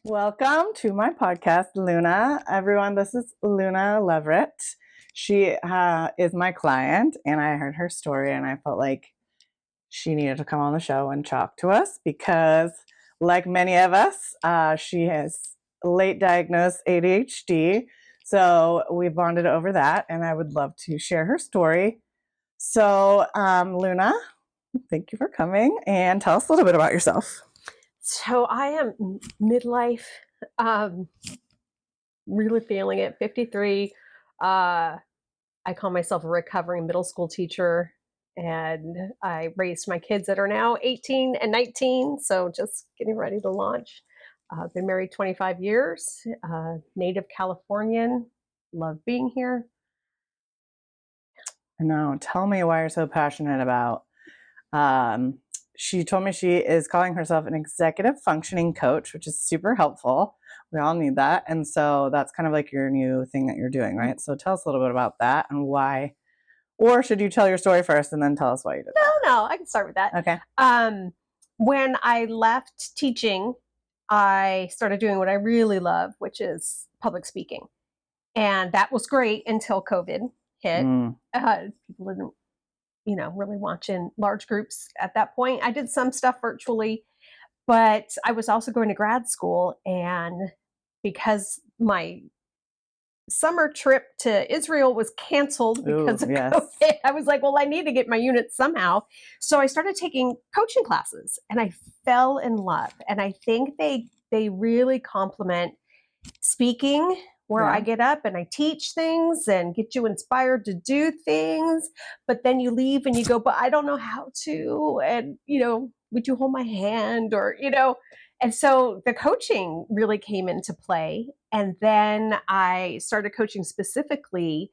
Welcome to my podcast, Luna. Everyone, this is Luna Leverett. She is my client, and I heard her story, and I felt like she needed to come on the show and talk to us because, like many of us, she has late diagnosed ADHD. So we bonded over that, and I would love to share her story. So, Luna, thank you for coming, and tell us a little bit about yourself. So I am midlife, really feeling it. 53. I call myself a recovering middle school teacher, and I raised my kids that are now 18 and 19. So just getting ready to launch. I've been married 25 years, native Californian, love being here. No, tell me why you're so passionate about. She told me she is calling herself an executive functioning coach, which is super helpful. We all need that. And so that's kind of like your new thing that you're doing, right? So tell us a little bit about that and why. Or should you tell your story first and then tell us why you did that? No, I can start with that. Okay. When I left teaching, I started doing what I really love, which is public speaking. And that was great until COVID hit. People didn't, really watching large groups at that point. I did some stuff virtually, but I was also going to grad school. And because my summer trip to Israel was canceled because of COVID, I was like, well, I need to get my units somehow. So I started taking coaching classes and I fell in love. And I think they really complement speaking, where I get up and I teach things and get you inspired to do things, but then you leave and you go, but I don't know how to, and, would you hold my hand or, and so the coaching really came into play. And then I started coaching specifically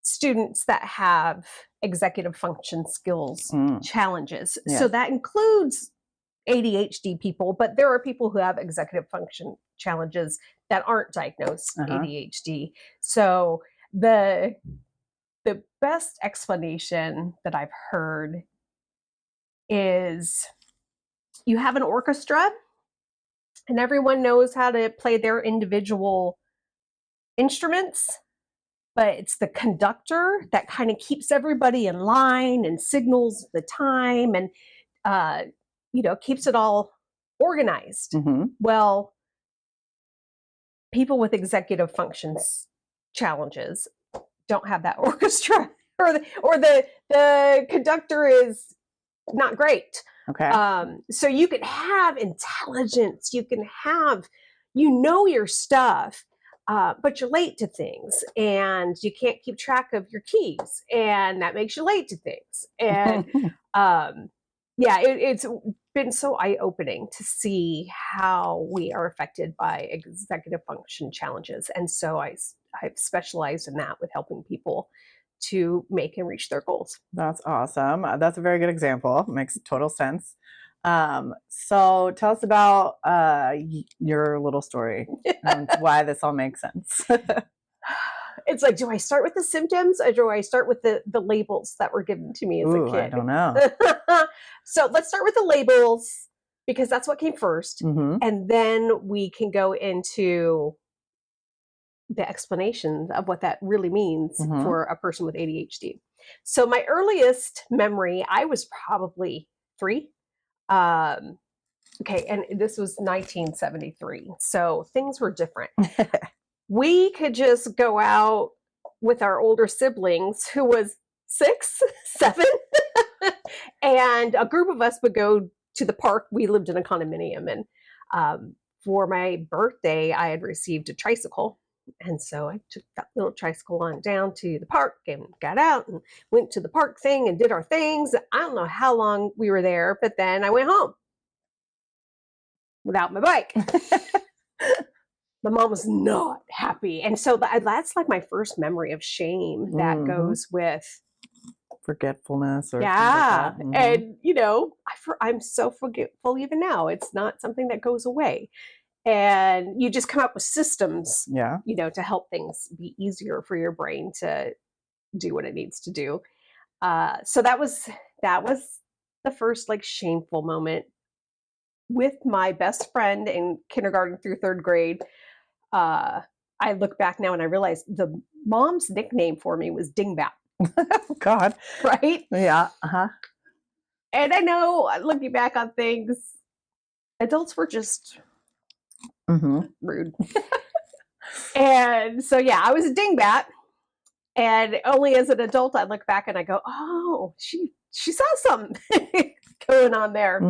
students that have executive function skills challenges. Yes. So that includes ADHD people, but there are people who have executive function challenges that aren't diagnosed ADHD. So the best explanation that I've heard is you have an orchestra and everyone knows how to play their individual instruments, but it's the conductor that kind of keeps everybody in line and signals the time and keeps it all organized. Well, people with executive functions challenges don't have that orchestra, or the conductor is not great. Okay. So you can have intelligence, you can have, your stuff, but you're late to things and you can't keep track of your keys and that makes you late to things. And it's been so eye-opening to see how we are affected by executive function challenges. And so I've specialized in that with helping people to make and reach their goals. That's awesome. That's a very good example. Makes total sense. So tell us about your little story and why this all makes sense. It's like, do I start with the symptoms or do I start with the labels that were given to me as a kid? I don't know. So let's start with the labels because that's what came first. And then we can go into the explanation of what that really means for a person with ADHD. So my earliest memory, I was probably 3. And this was 1973. So things were different. We could just go out with our older siblings, who was 6, 7, and a group of us would go to the park. We lived in a condominium, and for my birthday, I had received a tricycle. And so I took that little tricycle on down to the park and got out and went to the park thing and did our things. I don't know how long we were there, but then I went home without my bike. My mom was not happy. And so that's like my first memory of shame that goes with forgetfulness. Or yeah. Like and, I'm so forgetful even now. It's not something that goes away. And you just come up with systems, to help things be easier for your brain to do what it needs to do. So that was the first like shameful moment with my best friend in kindergarten through third grade. I look back now and I realize the mom's nickname for me was Dingbat. God. Right? Yeah. Uh-huh. And I know, looking back on things, adults were just rude. And so, yeah, I was a dingbat. And only as an adult, I look back and I go, oh, she saw something going on there.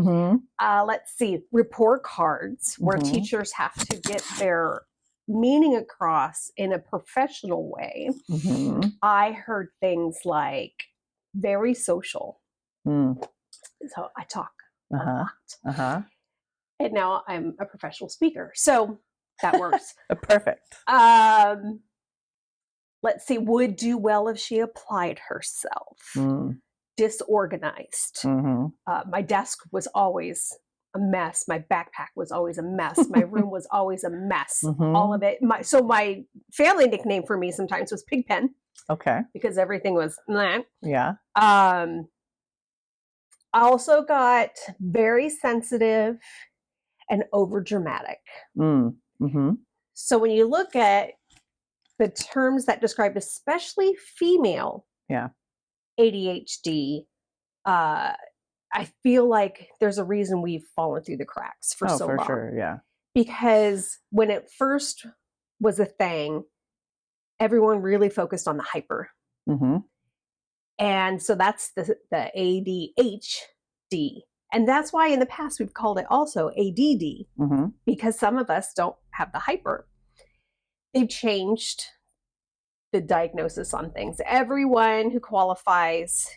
Let's see, report cards where teachers have to get their meaning across in a professional way. I heard things like very social. So I talk a lot. And now I'm a professional speaker. So that works. Perfect. Let's see, would do well if she applied herself. Disorganized. My desk was always a mess. My backpack was always a mess. My room was always a mess. All of it. So my family nickname for me sometimes was Pigpen. Okay. Because everything was meh. Yeah. I also got very sensitive and over dramatic. So when you look at the terms that describe especially female ADHD, I feel like there's a reason we've fallen through the cracks for so long. For sure, yeah. Because when it first was a thing, everyone really focused on the hyper. And so that's the ADHD. And that's why in the past we've called it also ADD, because some of us don't have the hyper. They've changed the diagnosis on things. Everyone who qualifies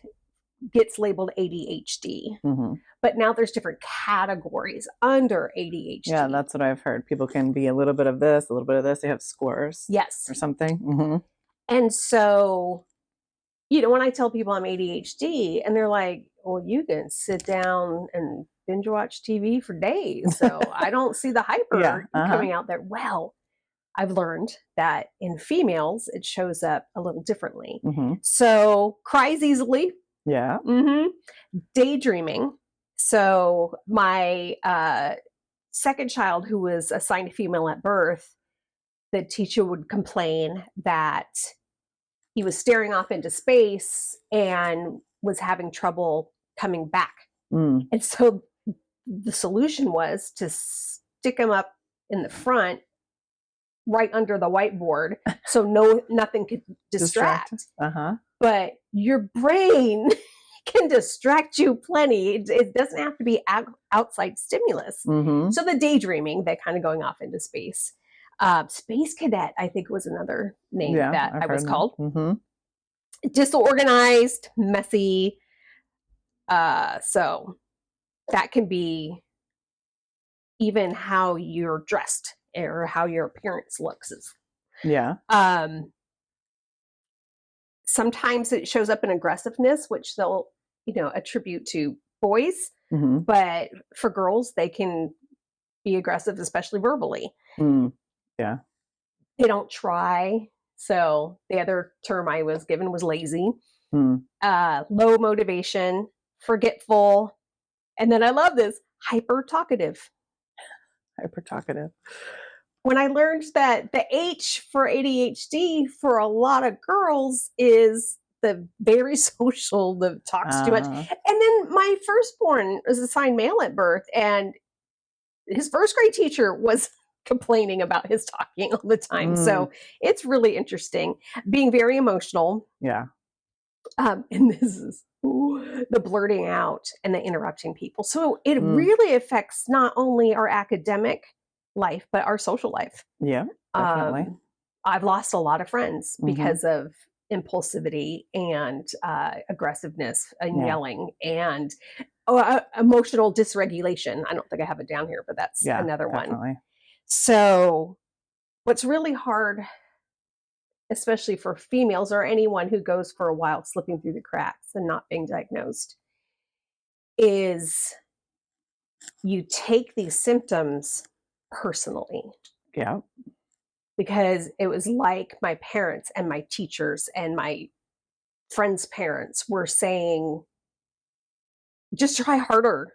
gets labeled ADHD. But now there's different categories under ADHD. Yeah, that's what I've heard. People can be a little bit of this, a little bit of this. They have scores. Yes. Or something. And so, when I tell people I'm ADHD and they're like, well, you can sit down and binge watch TV for days. So I don't see the hyper coming out there. Well, I've learned that in females, it shows up a little differently. So cries easily. Yeah. Daydreaming. So my second child, who was assigned a female at birth, the teacher would complain that he was staring off into space and was having trouble coming back. And so the solution was to stick him up in the front, right under the whiteboard, so nothing could distract. But your brain can distract you plenty. It doesn't have to be outside stimulus. So the daydreaming, that kind of going off into space. Space cadet, I think, was another name that I was called. Disorganized, messy. So that can be even how you're dressed or how your appearance looks. Sometimes it shows up in aggressiveness, which they'll, attribute to boys. But for girls, they can be aggressive, especially verbally. Yeah. They don't try. So the other term I was given was lazy. Low motivation, forgetful. And then I love this, hyper talkative. When I learned that the H for ADHD for a lot of girls is the very social, the talks too much. And then my firstborn was assigned male at birth, and his first grade teacher was complaining about his talking all the time. So it's really interesting. Being very emotional. Yeah. And this is the blurting out and the interrupting people. So it really affects not only our academic life, but our social life. Yeah, definitely. I've lost a lot of friends because of impulsivity and aggressiveness and yelling and emotional dysregulation. I don't think I have it down here, but that's another one. So what's really hard, especially for females or anyone who goes for a while slipping through the cracks and not being diagnosed, is you take these symptoms personally. Yeah. Because it was like my parents and my teachers and my friends' parents were saying, just try harder.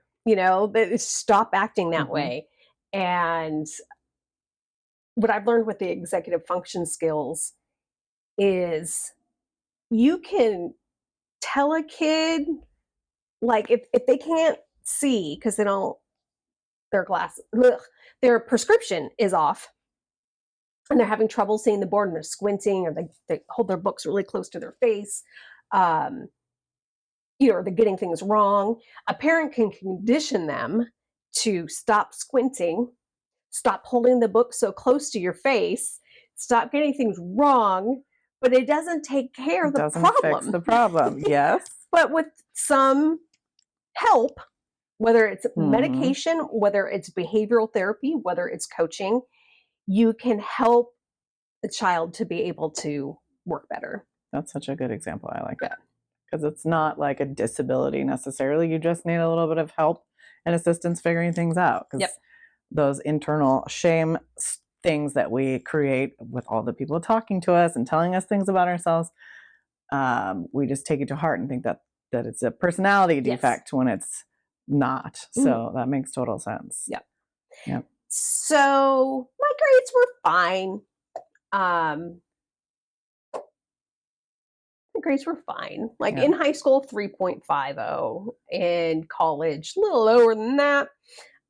Stop acting that Mhm. way. And what I've learned with the executive function skills is you can tell a kid, like, if they can't see because they don't, their prescription is off and they're having trouble seeing the board and they're squinting, or they hold their books really close to their face, um, or they're getting things wrong. A parent can condition them to stop squinting, stop holding the book so close to your face, stop getting things wrong, but it doesn't take care of the Doesn't problem. fix the problem. Yes. But with some help, whether it's Mhm. medication, whether it's behavioral therapy, whether it's coaching, you can help the child to be able to work better. That's such a good example. I like Yeah. that. Because it's not like a disability necessarily. You just need a little bit of help and assistance figuring things out. Because Yep. those internal shame things that we create with all the people talking to us and telling us things about ourselves, we just take it to heart and think that it's a personality defect when it's not. So that makes total sense. Yep. Yep. So my grades were fine. The grades were fine. Like in high school, 3.50. In college, a little lower than that.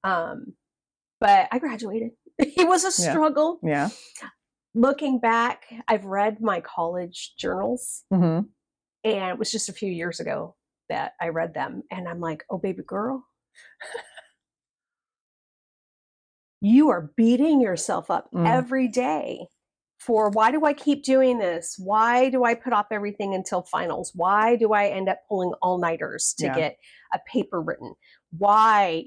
But I graduated. It was a struggle. Yeah. Looking back, I've read my college journals, Mm-hmm. and it was just a few years ago that I read them. And I'm like, oh, baby girl, you are beating yourself up every day for, why do I keep doing this? Why do I put off everything until finals? Why do I end up pulling all-nighters to get a paper written? Why,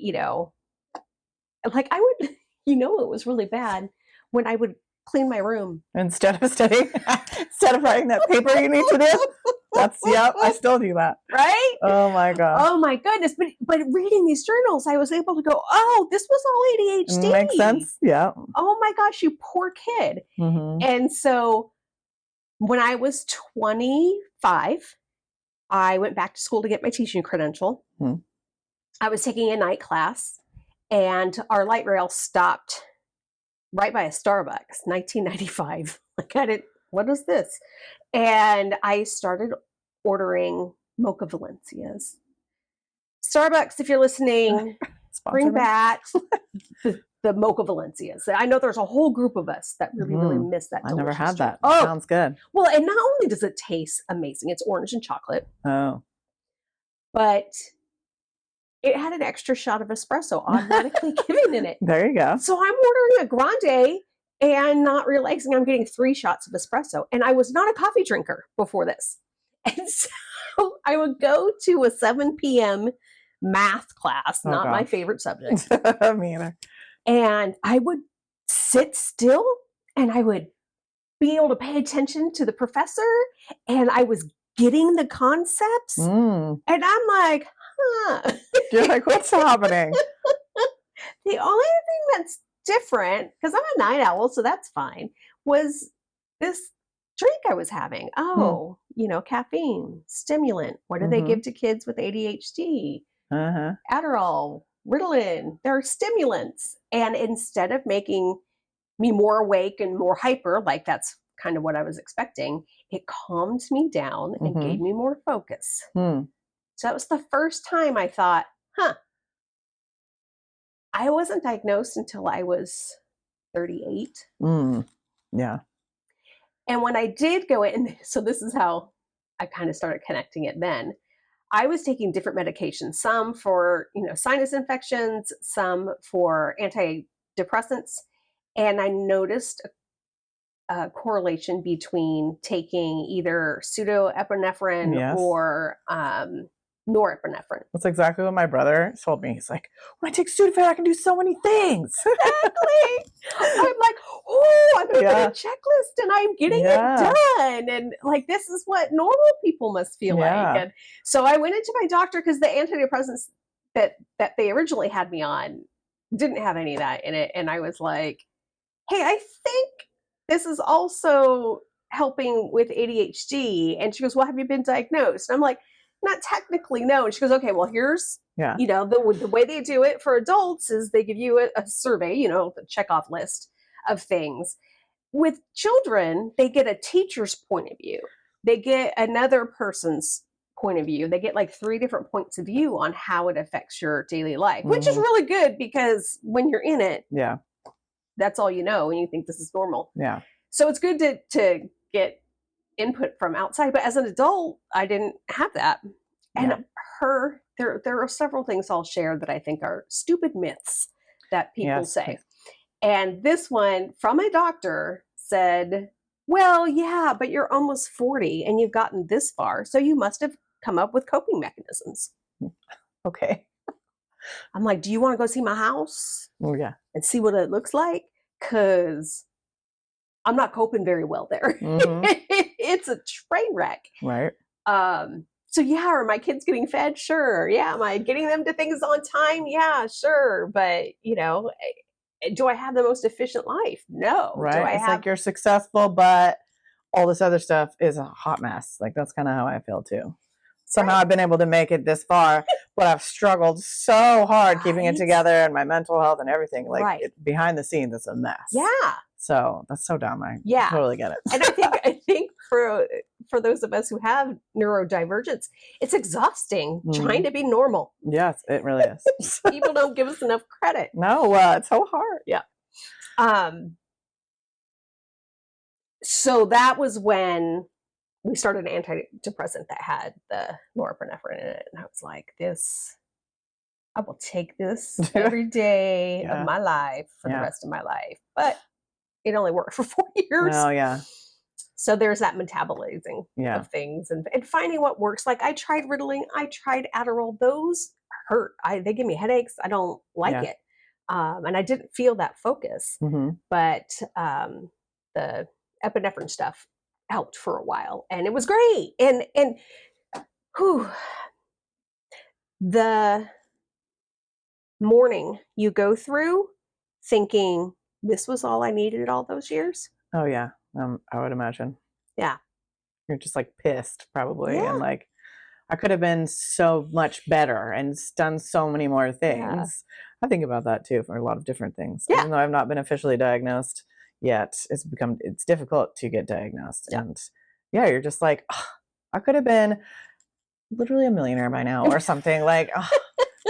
like I would, it was really bad when I would clean my room. Instead of studying, instead of writing that paper you need to do. I still do that. Right? Oh my gosh. Oh my goodness. But reading these journals, I was able to go, oh, this was all ADHD. Makes sense. Yeah. Oh my gosh, you poor kid. Mm-hmm. And so when I was 25, I went back to school to get my teaching credential. Mm-hmm. I was taking a night class, and our light rail stopped right by a Starbucks, 1995. Like, what is this? And I started ordering mocha Valencias. Starbucks, if you're listening, bring back the mocha Valencias. I know there's a whole group of us that really, really miss that. I never had that. Oh, sounds good. Well, and not only does it taste amazing, it's orange and chocolate. Oh. But it had an extra shot of espresso automatically given in it. There you go. So I'm ordering a grande and not realizing I'm getting 3 shots of espresso. And I was not a coffee drinker before this. And so I would go to a 7 p.m. math class, not my favorite subject. Me either. And I would sit still and I would be able to pay attention to the professor, and I was getting the concepts. And I'm like, You're like, what's happening? The only thing that's different, because I'm a night owl, so that's fine, was this drink I was having. Oh, caffeine, stimulant. What do they give to kids with ADHD? Adderall, Ritalin. They're stimulants. And instead of making me more awake and more hyper, like that's kind of what I was expecting, it calmed me down and gave me more focus. So that was the first time I thought, I wasn't diagnosed until I was 38. Yeah. And when I did go in, so this is how I kind of started connecting it then. I was taking different medications, some for, sinus infections, some for antidepressants. And I noticed a correlation between taking either pseudoepinephrine or norepinephrine. That's exactly what my brother told me. He's like, when I take Sudafed, I can do so many things. Exactly. I'm like, I'm going to get a checklist and I'm getting it done. And like, this is what normal people must feel like. And so I went into my doctor because the antidepressants that they originally had me on didn't have any of that in it. And I was like, hey, I think this is also helping with ADHD. And she goes, well, have you been diagnosed? And I'm like, not technically, no. And she goes, okay, well, here's, Yeah. you know, the way they do it for adults is they give you a survey, you know, the checkoff list of things. With children, they get a teacher's point of view. They get another person's point of view. They get like 3 different points of view on how it affects your daily life, which is really good because when you're in it, yeah, that's all you know and you think this is normal. Yeah. So it's good to get input from outside. But as an adult, I didn't have that. And there are several things I'll share that I think are stupid myths that people say. And this one from a doctor said, well, yeah, but you're almost 40 and you've gotten this far. So you must have come up with coping mechanisms. Okay. I'm like, do you want to go see my house? Oh, yeah. And see what it looks like? Because I'm not coping very well there. It's a train wreck. Right. So yeah, are my kids getting fed? Sure. Yeah. Am I getting them to things on time? Yeah, sure. But, you know, do I have the most efficient life? No. Right. It's like you're successful, but all this other stuff is a hot mess. Like that's kind of how I feel too. Somehow I've been able to make it this far, but I've struggled so hard keeping it together and my mental health and everything. Like behind the scenes, it's a mess. Yeah. So that's so dumb. I totally get it. And I think for those of us who have neurodivergence, it's exhausting trying to be normal. Yes, it really is. People don't give us enough credit. No, it's so hard. Yeah. So that was when we started an antidepressant that had the norepinephrine in it. And I was like, I will take this every day of my life for the rest of my life. But it only worked for 4 years. Oh, yeah. So there's that metabolizing of things and finding what works. Like I tried Ritalin, I tried Adderall. Those hurt. They give me headaches. I don't like it. And I didn't feel that focus. But the epinephrine stuff helped for a while. And it was great. And the morning you go through thinking, this was all I needed all those years. Oh, yeah. I would imagine. Yeah. You're just like pissed probably. And like, I could have been so much better and done so many more things. Yeah. I think about that too for a lot of different things. Yeah. Even though I've not been officially diagnosed yet, it's difficult to get diagnosed. Yeah. And you're just like, oh, I could have been literally a millionaire by now or something. Like, oh,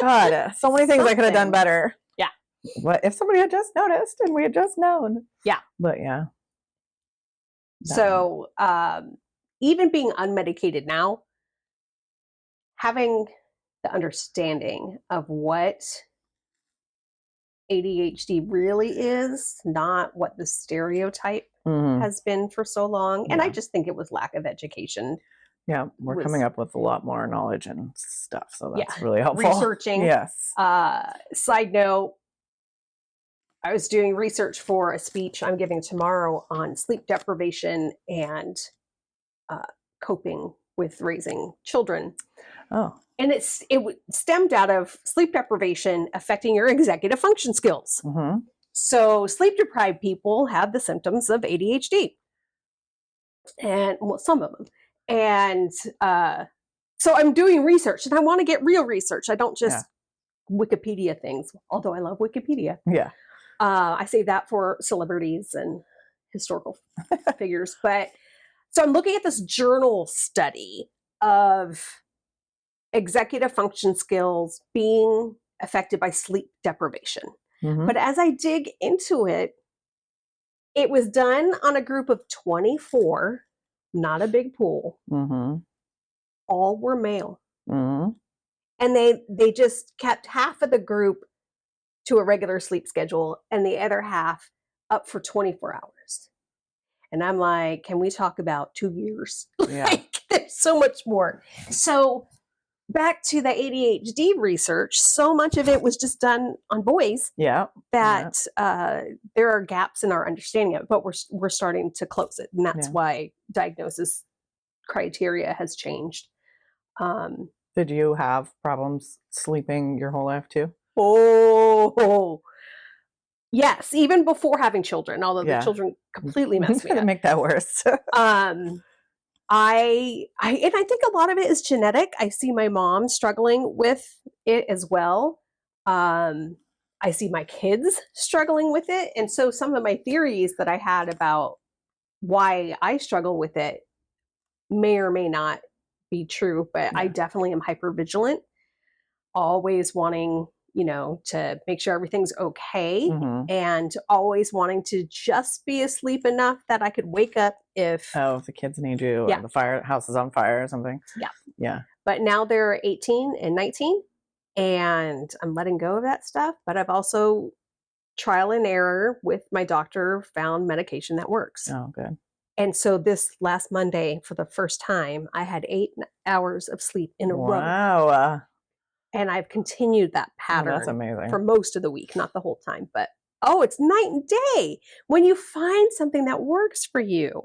God, so many things I could have done better. Yeah. But if somebody had just noticed and we had just known. Yeah. But yeah. So even being unmedicated now, having the understanding of what ADHD really is, not what the stereotype has been for so long. And I just think it was lack of education. Yeah, we're coming up with a lot more knowledge and stuff. So that's really helpful. Researching. Yes. Side note, I was doing research for a speech I'm giving tomorrow on sleep deprivation and coping with raising children. Oh. And it stemmed out of sleep deprivation affecting your executive function skills. So sleep deprived people have the symptoms of ADHD. And well, some of them. And so I'm doing research and I want to get real research. I don't just Wikipedia things, although I love Wikipedia. Yeah. I say that for celebrities and historical figures. But so I'm looking at this journal study of executive function skills being affected by sleep deprivation. But as I dig into it, it was done on a group of 24, not a big pool. All were male. And they just kept half of the group to a regular sleep schedule and the other half up for 24 hours. And I'm like, can we talk about 2 years? Yeah. Like, there's so much more. So back to the ADHD research, so much of it was just done on boys. Yeah. That there are gaps in our understanding of it, but we're starting to close it. And that's why diagnosis criteria has changed. Did you have problems sleeping your whole life too? Oh, yes. Even before having children, although the children completely messed me up. Make that worse. and I think a lot of it is genetic. I see my mom struggling with it as well. I see my kids struggling with it. And so some of my theories that I had about why I struggle with it may or may not be true, but I definitely am hyper vigilant, always wanting, to make sure everything's okay, and always wanting to just be asleep enough that I could wake up if the kids need you, or the house is on fire or something. Yeah. But now they're 18 and 19, and I'm letting go of that stuff. But I've also trial and error with my doctor found medication that works. Oh, good. And so this last Monday, for the first time, I had 8 hours of sleep in a row. Wow. And I've continued that pattern that's amazing. For most of the week, not the whole time, but it's night and day. When you find something that works for you,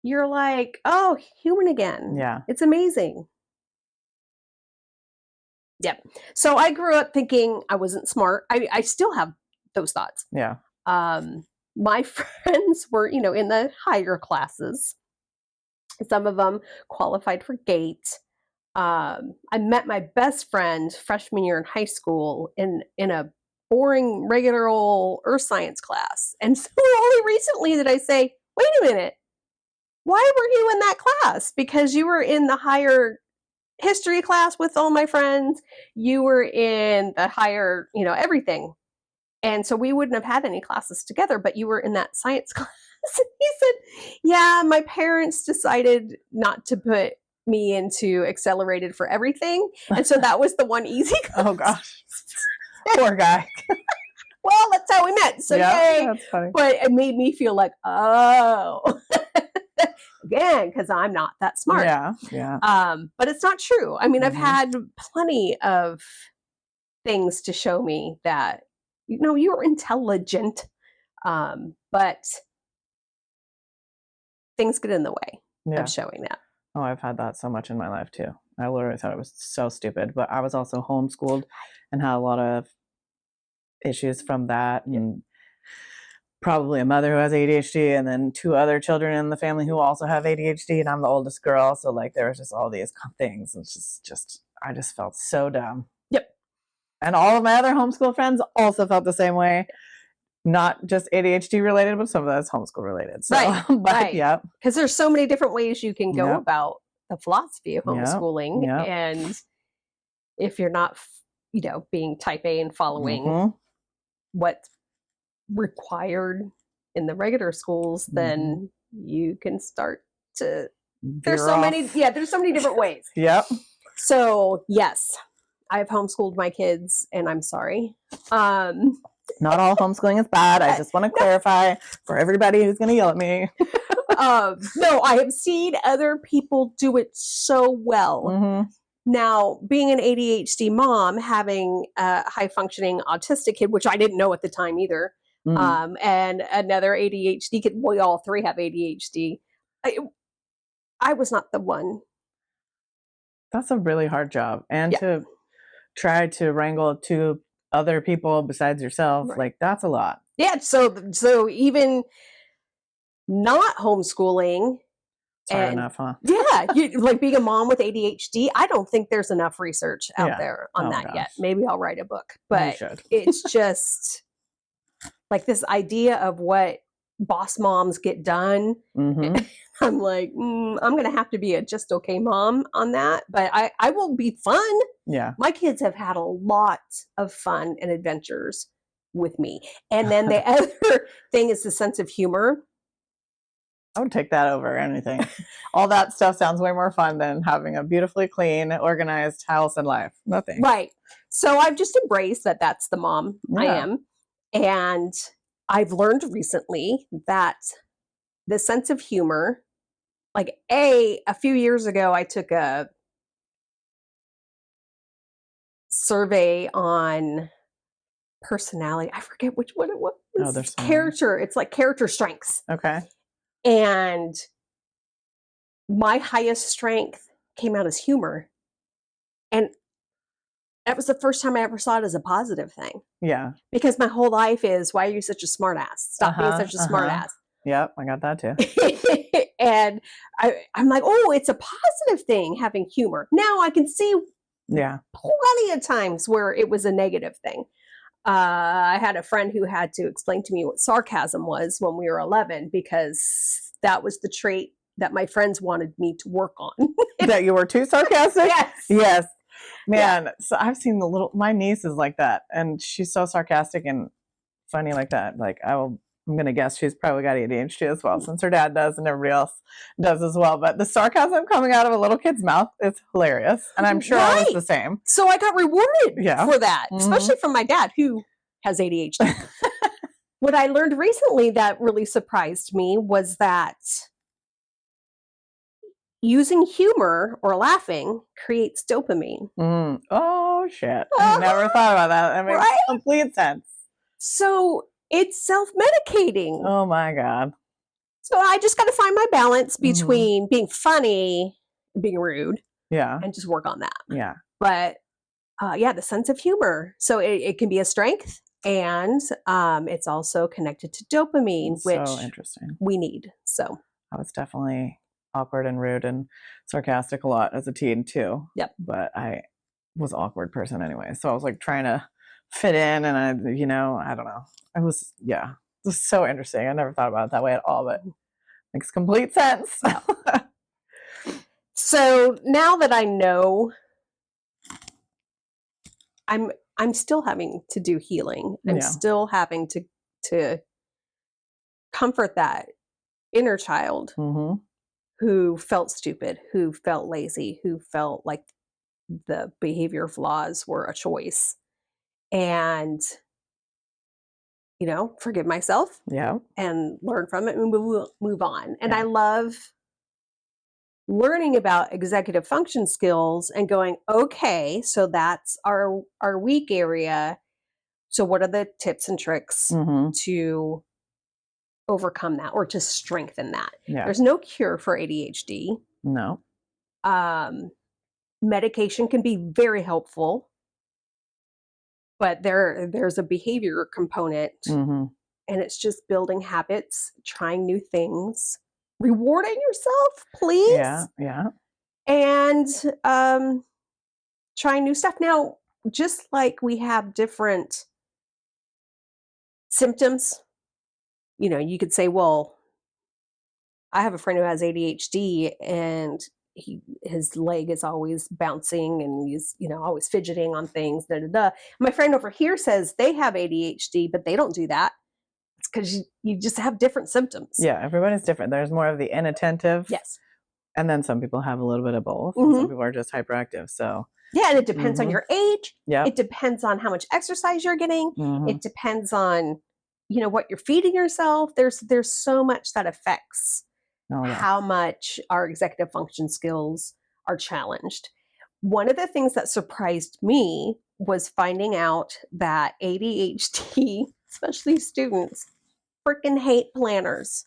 you're like, oh, human again. Yeah. It's amazing. Yep. So I grew up thinking I wasn't smart. I still have those thoughts. Yeah. My friends were, in the higher classes. Some of them qualified for GATE. I met my best friend freshman year in high school in a boring, regular old earth science class. And so only recently did I say, wait a minute, why were you in that class? Because you were in the higher history class with all my friends. You were in the higher, everything. And so we wouldn't have had any classes together, but you were in that science class. And he said, yeah, my parents decided not to put me into accelerated for everything. And so that was the one easy class. Oh, gosh. Poor guy. Well, that's how we met. So yay. That's funny. But it made me feel like, oh, again, because I'm not that smart. Yeah. But it's not true. I mean, I've had plenty of things to show me that, you're intelligent, but things get in the way of showing that. Oh, I've had that so much in my life too. I literally thought it was so stupid, but I was also homeschooled and had a lot of issues from that, and probably a mother who has ADHD, and then 2 other children in the family who also have ADHD, and I'm the oldest girl, so like there was just all these things. It's just I just felt so dumb. Yep. And all of my other homeschool friends also felt the same way. Not just ADHD related, but some of that's homeschool related. So, right. But yeah, because there's so many different ways you can go about the philosophy of homeschooling, and if you're not, being type A and following what's required in the regular schools, then you can start to. There's so many different ways. Yep. So yes, I've homeschooled my kids, and I'm sorry. Not all homeschooling is bad. I just want to clarify for everybody who's going to yell at me. No, I have seen other people do it so well. Now, being an ADHD mom, having a high-functioning autistic kid, which I didn't know at the time either, and another ADHD kid, we all 3 have ADHD. I was not the one. That's a really hard job. And to try to wrangle 2 other people besides yourself, like that's a lot. Yeah. So even not homeschooling, it's hard enough, huh? Yeah, like being a mom with ADHD, I don't think there's enough research out there on that yet. Maybe I'll write a book, but it's just like this idea of what boss moms get done. I'm like, I'm going to have to be a just okay mom on that, but I will be fun. Yeah. My kids have had a lot of fun and adventures with me. And then the other thing is the sense of humor. I would take that over anything. All that stuff sounds way more fun than having a beautifully clean, organized house and life. Nothing. Right. So I've just embraced that that's the mom I am. And I've learned recently that the sense of humor, like a few years ago, I took a survey on personality. I forget which one it was. Oh, there's character. It's like character strengths. Okay. And my highest strength came out as humor. And that was the first time I ever saw it as a positive thing. Yeah. Because my whole life is, why are you such a smart ass? Stop being such a smart ass. Yep, I got that too. And I'm like, oh, it's a positive thing having humor. Now I can see plenty of times where it was a negative thing. I had a friend who had to explain to me what sarcasm was when we were 11, because that was the trait that my friends wanted me to work on. That you were too sarcastic? Yes. Yes. Man, so I've seen my niece is like that, and she's so sarcastic and funny like that. Like I'm gonna guess she's probably got ADHD as well, since her dad does and everybody else does as well. But the sarcasm coming out of a little kid's mouth is hilarious, and I'm sure I was the same. So I got rewarded for that, especially from my dad, who has ADHD. What I learned recently that really surprised me was that using humor or laughing creates dopamine. Oh, shit. I never thought about that. That makes complete sense. So it's self-medicating. Oh, my God. So I just got to find my balance between being funny and being rude. Yeah. And just work on that. Yeah. But the sense of humor. So it can be a strength, and it's also connected to dopamine, which so interesting. We need. So I was definitely awkward and rude and sarcastic a lot as a teen too. Yep. But I was an awkward person anyway. So I was like trying to fit in, and I don't know. It was so interesting. I never thought about it that way at all, but it makes complete sense. So now that I know, I'm still having to do healing. I'm still having to comfort that inner child who felt stupid, who felt lazy, who felt like the behavior flaws were a choice, and forgive myself, and learn from it and move on. And I love learning about executive function skills and going, okay, so that's our weak area. So what are the tips and tricks to overcome that or to strengthen that? There's no cure for ADHD. No. Medication can be very helpful, but there's a behavior component, and it's just building habits, trying new things, rewarding yourself, please. Yeah. And trying new stuff. Now, just like we have different symptoms, you could say, well, I have a friend who has ADHD, and his leg is always bouncing, and he's always fidgeting on things. My friend over here says they have ADHD, but they don't do that. It's because you just have different symptoms. Yeah, everybody's different. There's more of the inattentive. Yes. And then some people have a little bit of both. And some people are just hyperactive. So and it depends on your age. Yeah. It depends on how much exercise you're getting. It depends on what you're feeding yourself. There's so much that affects how much our executive function skills are challenged. One of the things that surprised me was finding out that ADHD, especially students, freaking hate planners.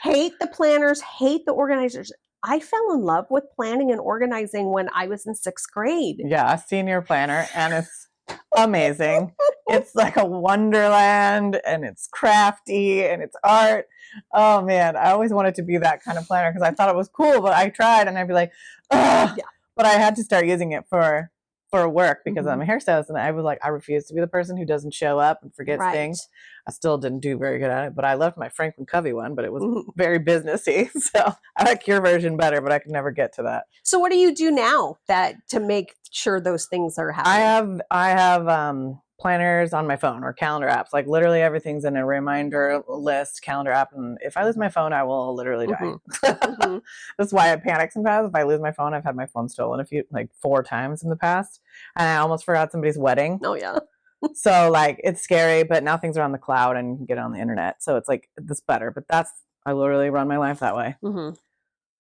Hate the planners, hate the organizers. I fell in love with planning and organizing when I was in 6th grade. Yeah, I've seen your planner, and it's amazing. It's like a wonderland, and it's crafty, and it's art. Oh man, I always wanted to be that kind of planner because I thought it was cool, but I tried, and I'd be like, ugh. Yeah. But I had to start using it for work because I'm a hairstylist, and I was like, I refuse to be the person who doesn't show up and forgets things. I still didn't do very good at it, but I loved my Franklin Covey one, but it was very businessy. So I like your version better, but I could never get to that. So what do you do now to make sure those things are happening? I have planners on my phone or calendar apps. Like literally everything's in a reminder list calendar app. And if I lose my phone, I will literally die. That's why I panic sometimes. If I lose my phone, I've had my phone stolen 4 times in the past. And I almost forgot somebody's wedding. Oh yeah. So like it's scary, but now things are on the cloud and you can get it on the internet. So it's like that's better. But I literally run my life that way.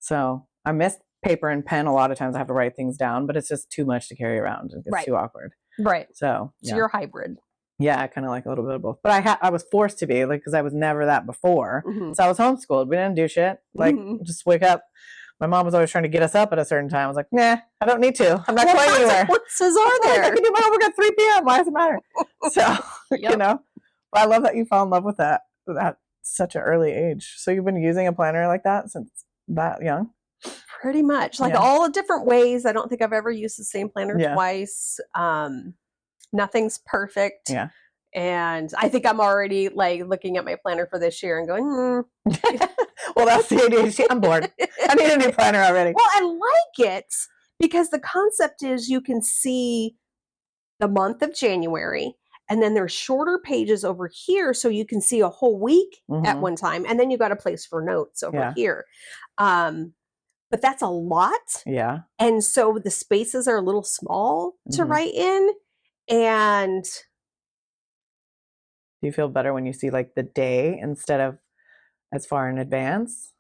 So I miss paper and pen. A lot of times I have to write things down, but it's just too much to carry around. It's too awkward. Right. So you're hybrid. Yeah, I kind of like a little bit of both. But I was forced to be because I was never that before. So I was homeschooled. We didn't do shit. Just wake up. My mom was always trying to get us up at a certain time. I was like, nah, I don't need to. I'm not going anywhere. What consequences are there? I can do my homework at 3 p.m. Why does it matter? So, but I love that you fell in love with that such an early age. So you've been using a planner like that since that young? Pretty much. Like all the different ways. I don't think I've ever used the same planner twice. Nothing's perfect. Yeah. And I think I'm already like looking at my planner for this year and going, well, that's the ADHD. I'm bored. I need a new planner already. Well, I like it because the concept is you can see the month of January, and then there's shorter pages over here so you can see a whole week at one time, and then you got a place for notes over here. But that's a lot. Yeah. And so the spaces are a little small to write in. And do you feel better when you see like the day instead of as far in advance?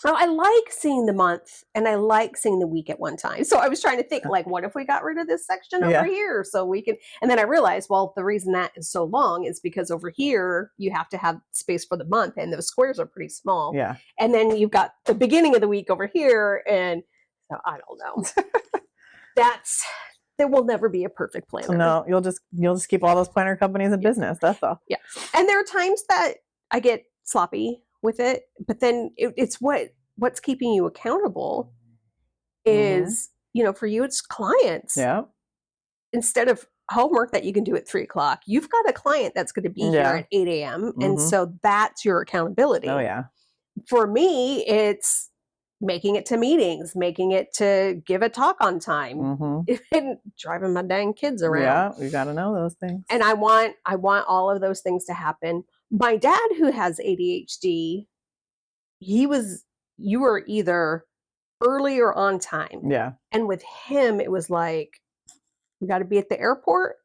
Oh, I like seeing the month and I like seeing the week at one time. So I was trying to think, like, what if we got rid of this section over here so we can, and then I realized, well, the reason that is so long is because over here you have to have space for the month and those squares are pretty small. Yeah. And then you've got the beginning of the week over here. And so I don't know. There will never be a perfect planner. No, you'll just keep all those planner companies in business. That's all. Yeah. And there are times that I get sloppy with it, but then it's what's keeping you accountable is, for you, it's clients. Yeah. Instead of homework that you can do at 3:00, you've got a client that's going to be here at 8 a.m. And so that's your accountability. Oh yeah. For me, it's making it to meetings, making it to give a talk on time, and driving my dang kids around. Yeah, you got to know those things. And I want all of those things to happen. My dad, who has ADHD, you were either early or on time. Yeah. And with him, it was like, you got to be at the airport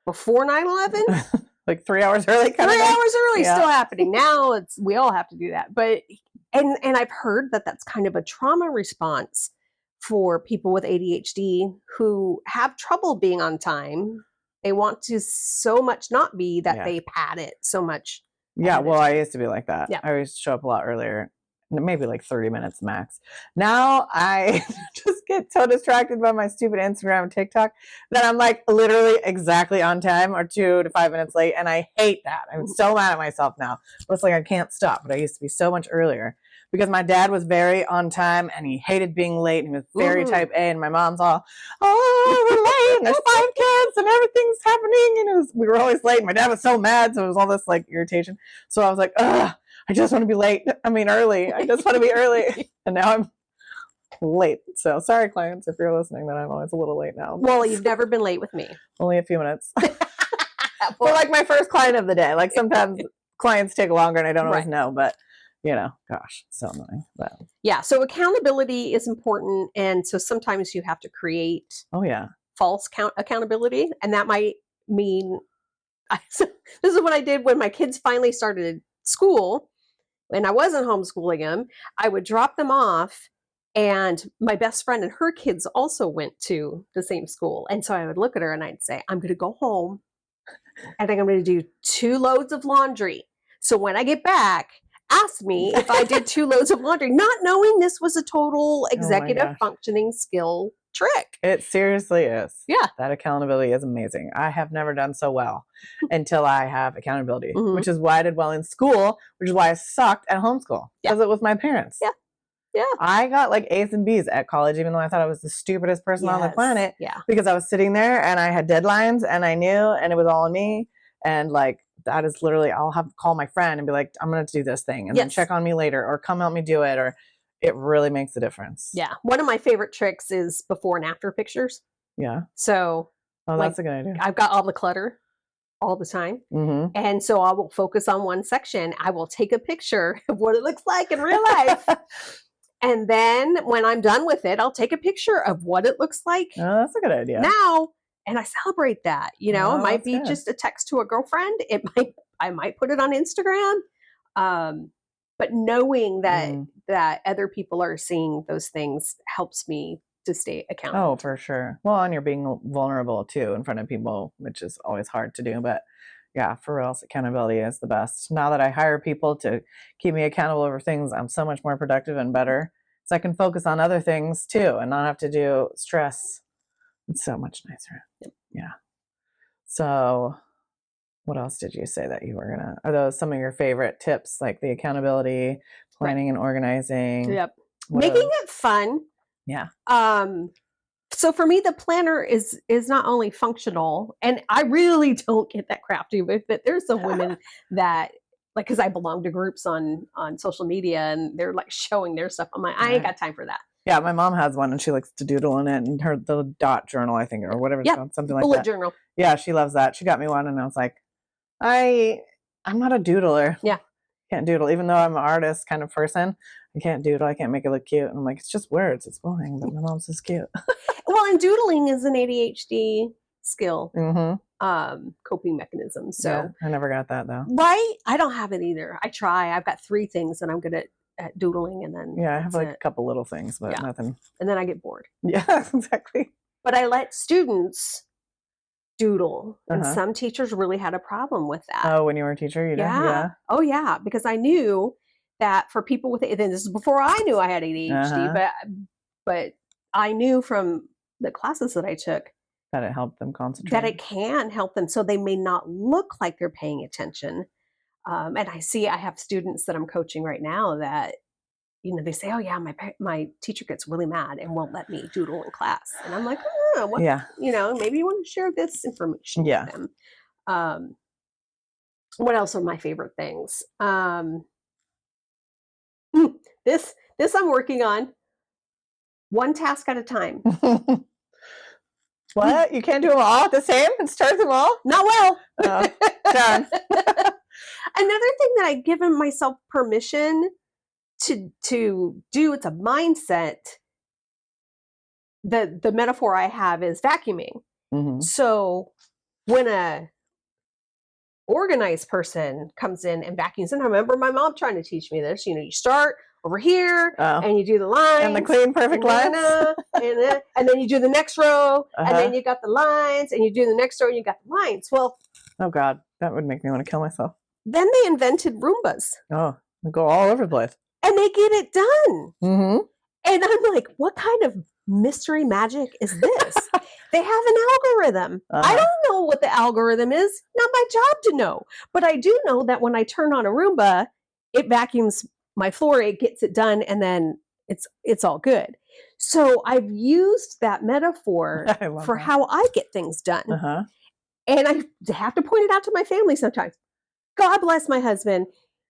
before 9/11. Like 3 hours early. 3 hours early, still happening. Now we all have to do that. But, and I've heard that that's kind of a trauma response for people with ADHD who have trouble being on time. They want to so much not be that they pad it so much. Yeah, well, I used to be like that. Yeah. I used to show up a lot earlier, maybe like 30 minutes max. Now I just get so distracted by my stupid Instagram and TikTok that I'm like literally exactly on time or 2 to 5 minutes late. And I hate that. I'm so mad at myself now. But it's like I can't stop. But I used to be so much earlier because my dad was very on time and he hated being late and he was very type A, and my mom's all, oh, we're late and there's 5 kids and everything's happening, and we were always late. My dad was so mad, so it was all this like irritation. So I was like, ugh, I just want to be early. I just want to be early. And now I'm late. So sorry, clients, if you're listening, that I'm always a little late now. Well, you've never been late with me. Only a few minutes. For like my first client of the day. Like sometimes clients take longer and I don't always know, but gosh, so annoying. But yeah, so accountability is important, and so sometimes you have to create false accountability, and that might mean this is what I did when my kids finally started school, and I wasn't homeschooling them. I would drop them off, and my best friend and her kids also went to the same school, and so I would look at her and I'd say, I'm going to go home, and I'm going to do 2 loads of laundry. So when I get back, ask me if I did 2 loads of laundry, not knowing this was a total executive functioning skill trick. It seriously is. Yeah. That accountability is amazing. I have never done so well until I have accountability, which is why I did well in school, which is why I sucked at homeschool because it was my parents. Yeah. Yeah. I got like A's and B's at college, even though I thought I was the stupidest person on the planet. Yeah. Because I was sitting there and I had deadlines and I knew, and it was all on me. And like, that is literally, I'll have to call my friend and be like, I'm going to do this thing, and then check on me later, or come help me do it. Or it really makes a difference. Yeah. One of my favorite tricks is before and after pictures. Yeah. So that's a good idea. I've got all the clutter all the time. And so I will focus on one section. I will take a picture of what it looks like in real life. And then when I'm done with it, I'll take a picture of what it looks like. Oh, that's a good idea. Now, and I celebrate that. It might be just a text to a girlfriend. I might put it on Instagram. But knowing that other people are seeing those things helps me to stay accountable. Oh, for sure. Well, and you're being vulnerable too in front of people, which is always hard to do. But yeah, for real, accountability is the best. Now that I hire people to keep me accountable over things, I'm so much more productive and better. So I can focus on other things too and not have to do stress. It's so much nicer. Yep. Yeah. So what else did you say that you were gonna? Are those some of your favorite tips, like the accountability, planning, and organizing? Yep. What Making else? it fun. Yeah. So for me, the planner is not only functional, and I really don't get that crafty with it. There's some women that, like, because I belong to groups on social media, and they're like showing their stuff. I'm like, I ain't got time for that. Yeah, my mom has one, and she likes to doodle in it, and the dot journal, I think, or whatever it's called, something like that. Bullet journal. Yeah, she loves that. She got me one, and I was like, I'm not a doodler. Yeah. Can't doodle, even though I'm an artist kind of person. I can't doodle. I can't make it look cute. And I'm like, it's just words. It's boring, but my mom says cute. Well, and doodling is an ADHD skill, Mm-hmm. coping mechanism. So yeah, I never got that though. right, I don't have it either. I try. I've got 3 things that I'm good at doodling, and then Yeah, I have like a couple little things, but Yeah. nothing. and then I get bored. Yeah, exactly. But I let students doodle, and Uh-huh. some teachers really had a problem with that. Oh, when you were a teacher, you did? Yeah. Oh yeah, because I knew that for people with, then this is before I knew I had ADHD, Uh-huh. but I knew from the classes that I took That it helped them concentrate. that it can help them, so they may not look like they're paying attention. And I have students that I'm coaching right now that, they say, "Oh yeah, my teacher gets really mad and won't let me doodle in class," and I'm like, "Oh, what? Yeah. Maybe you want to share this information Yeah. with them." What else are my favorite things? This I'm working on. One task at a time. What? You can't do them all at the same and start them all? Not well. Oh, done. Another thing that I've given myself permission to do, it's a mindset. The metaphor I have is vacuuming. Mm-hmm. So when a organized person comes in and vacuums, and I remember my mom trying to teach me this, you start over here and you do the lines and the clean, perfect lines, and then you do the next row, and then you got the lines, and you do the next row and you got the lines. Well, oh God, that would make me want to kill myself. Then they invented Roombas. Oh, they go all over the place. And they get it done. Mm-hmm. And I'm like, what kind of mystery magic is this? They have an algorithm. I don't know what the algorithm is. Not my job to know. But I do know that when I turn on a Roomba, it vacuums my floor, it gets it done, and then it's all good. So I've used that metaphor for how I get things done. And I have to point it out to my family sometimes. God bless my husband.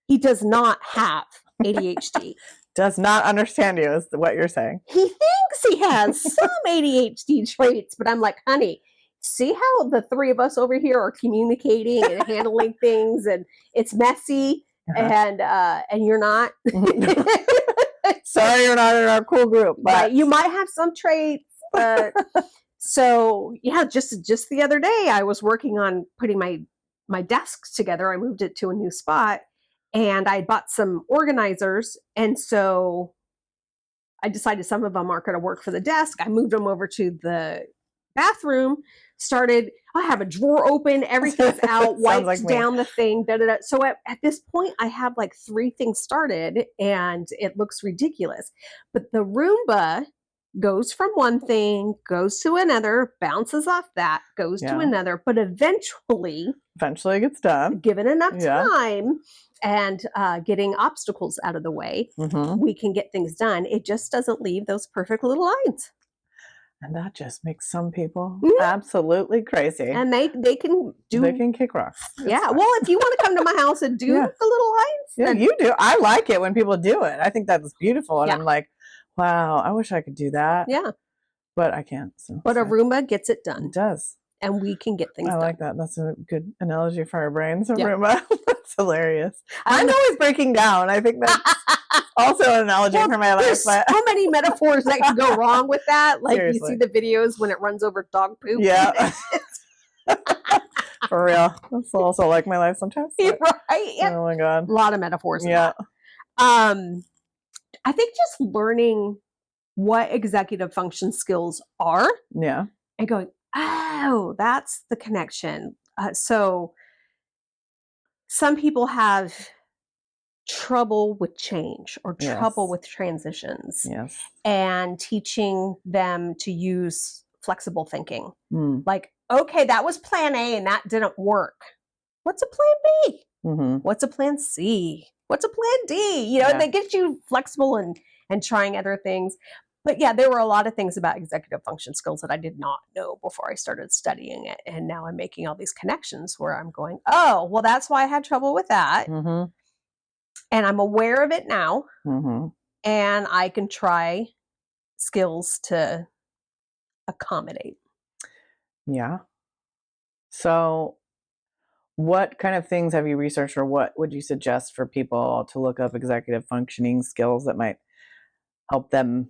He does not have ADHD. Does not understand you is what you're saying. He thinks he has some ADHD traits, but I'm like, honey, see how the 3 of us over here are communicating and handling things, and it's messy, and you're not. Sorry, you're not in our cool group, but you might have some traits. So yeah, just the other day, I was working on putting my desk together. I moved it to a new spot, and I bought some organizers, and so I decided some of them aren't going to work for the desk. I moved them over to the bathroom. I have a drawer open, everything's out, wiped like down the thing. So at this point, I have like 3 things started, and it looks ridiculous. But the Roomba goes from one thing, goes to another, bounces off that, goes to another, but eventually it gets done. Given enough time and getting obstacles out of the way, we can get things done. It just doesn't leave those perfect little lines. And that just makes some people absolutely crazy. And they can kick rocks. Yeah. Well, if you want to come to my house and do the little lines. Yeah, you do. I like it when people do it. I think that's beautiful. And I'm like, wow, I wish I could do that. Yeah. But I can't. So but a Roomba gets it done. It does. And we can get things done. I like that. That's a good analogy for our brains, a Roomba. That's hilarious. I'm always breaking down. I think that's also an analogy for my life. But so many metaphors that can go wrong with that. Like seriously. You see the videos when it runs over dog poop. Yeah. For real. That's also like my life sometimes. But, right. Yep. Oh my God. A lot of metaphors. Yeah. I think just learning what executive function skills are. Yeah. And going, oh, that's the connection. So some people have trouble with change or trouble with transitions. Yes. And teaching them to use flexible thinking. Like, okay, that was plan A and that didn't work. what's a plan B? Mm-hmm. What's a plan C? What's a plan D? You know, Yeah. they get you flexible and trying other things. But yeah, there were a lot of things about executive function skills that I did not know before I started studying it. And now I'm making all these connections where I'm going, oh, well, that's why I had trouble with that. Mm-hmm. And I'm aware of it now. Mm-hmm. And I can try skills to accommodate. Yeah. So what kind of things have you researched, or what would you suggest for people to look up executive functioning skills that might help them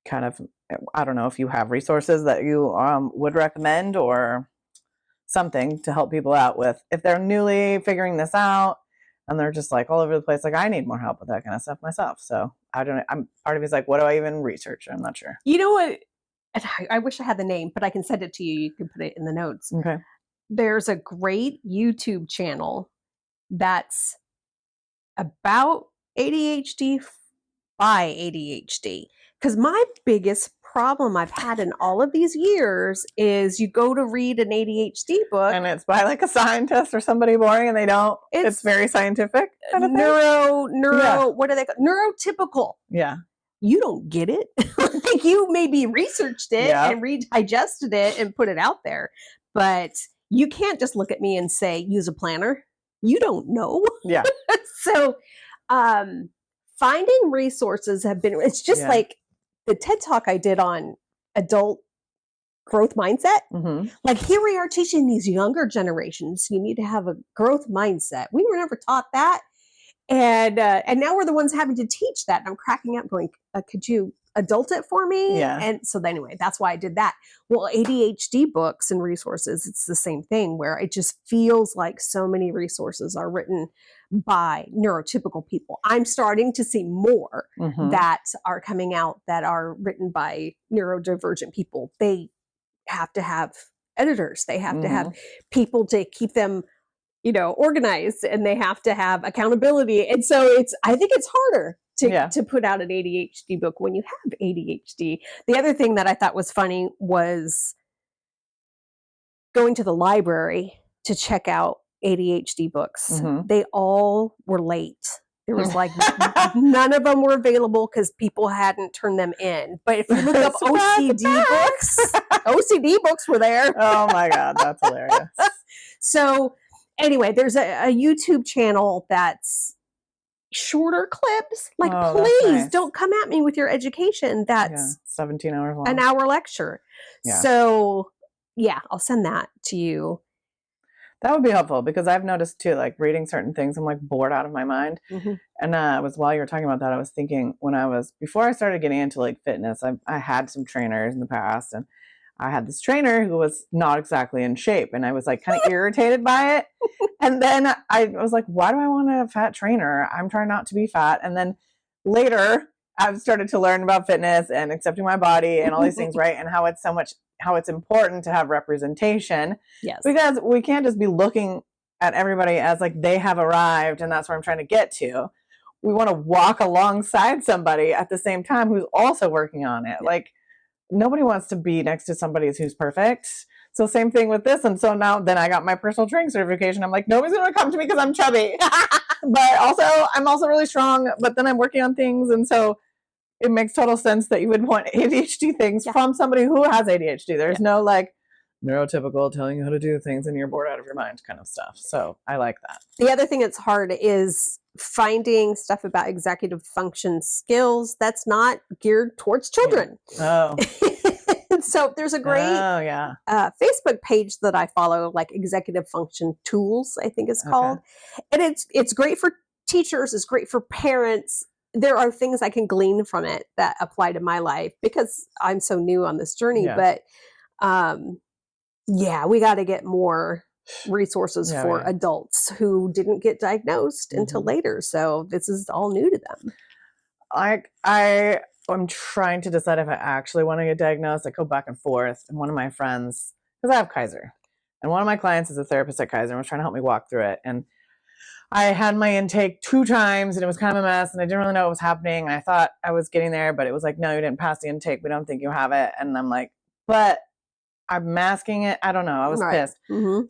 kind of, I don't know if you have resources that you would recommend or something to help people out with if they're newly figuring this out and they're just like all over the place, like I need more help with that kind of stuff myself. So I don't know. I'm part of me is like, what do I even research? I'm not sure. You know what? I wish I had the name, but I can send it to you. You can put it in the notes. Okay. There's a great YouTube channel that's about ADHD by ADHD. Because my biggest problem I've had in all of these years is you go to read an ADHD book. And it's by like a scientist or somebody boring and they don't, it's very scientific. Kind of neuro, what do they call neurotypical. Yeah. You don't get it. Like you maybe researched it and digested it and put it out there. But you can't just look at me and say, use a planner. You don't know. Yeah. So finding resources have been, it's just like the TED Talk I did on adult growth mindset. Mm-hmm. Like here we are teaching these younger generations, you need to have a growth mindset. We were never taught that. And now we're the ones having to teach that. And I'm cracking up going, could you adult it for me? Yeah. And so anyway, that's why I did that. Well, ADHD books and resources, it's the same thing where it just feels like so many resources are written by neurotypical people. I'm starting to see more that are coming out that are written by neurodivergent people. They have to have editors. They have to have people to keep them, organized, and they have to have accountability. And so I think it's harder to put out an ADHD book when you have ADHD. The other thing that I thought was funny was going to the library to check out ADHD books. They all were late. There was like none of them were available because people hadn't turned them in. But if you look up OCD books, OCD books were there. Oh my God, that's hilarious. So anyway, there's a YouTube channel that's shorter clips. Like, please don't come at me with your education. That's 17 hours long. An hour lecture. Yeah. So I'll send that to you. That would be helpful because I've noticed too, like reading certain things, I'm like bored out of my mind. And while you were talking about that, I was thinking before I started getting into like fitness, I had some trainers in the past, and I had this trainer who was not exactly in shape, and I was like kind of irritated by it. And then I was like, why do I want a fat trainer? I'm trying not to be fat. And then later I've started to learn about fitness and accepting my body and all these things, right? And how it's important to have representation. Yes. Because we can't just be looking at everybody as like they have arrived and that's where I'm trying to get to. We want to walk alongside somebody at the same time who's also working on it. Like nobody wants to be next to somebody who's perfect. So same thing with this. And so then I got my personal training certification. I'm like, nobody's going to come to me because I'm chubby. But also, I'm also really strong, but then I'm working on things. And so it makes total sense that you would want ADHD things from somebody who has ADHD. There's no like neurotypical telling you how to do things and you're bored out of your mind kind of stuff. So I like that. The other thing that's hard is finding stuff about executive function skills that's not geared towards children. Oh. So there's a great Facebook page that I follow, like Executive Function Tools, I think it's called. And it's great for teachers. It's great for parents. There are things I can glean from it that apply to my life because I'm so new on this journey. But we got to get more resources for adults who didn't get diagnosed until later. So this is all new to them. I'm trying to decide if I actually want to get diagnosed. I go back and forth. And one of my friends, because I have Kaiser, and one of my clients is a therapist at Kaiser and was trying to help me walk through it. And I had my intake 2 times and it was kind of a mess and I didn't really know what was happening. And I thought I was getting there, but it was like, no, you didn't pass the intake. We don't think you have it. And I'm like, but I'm masking it. I don't know. I was pissed.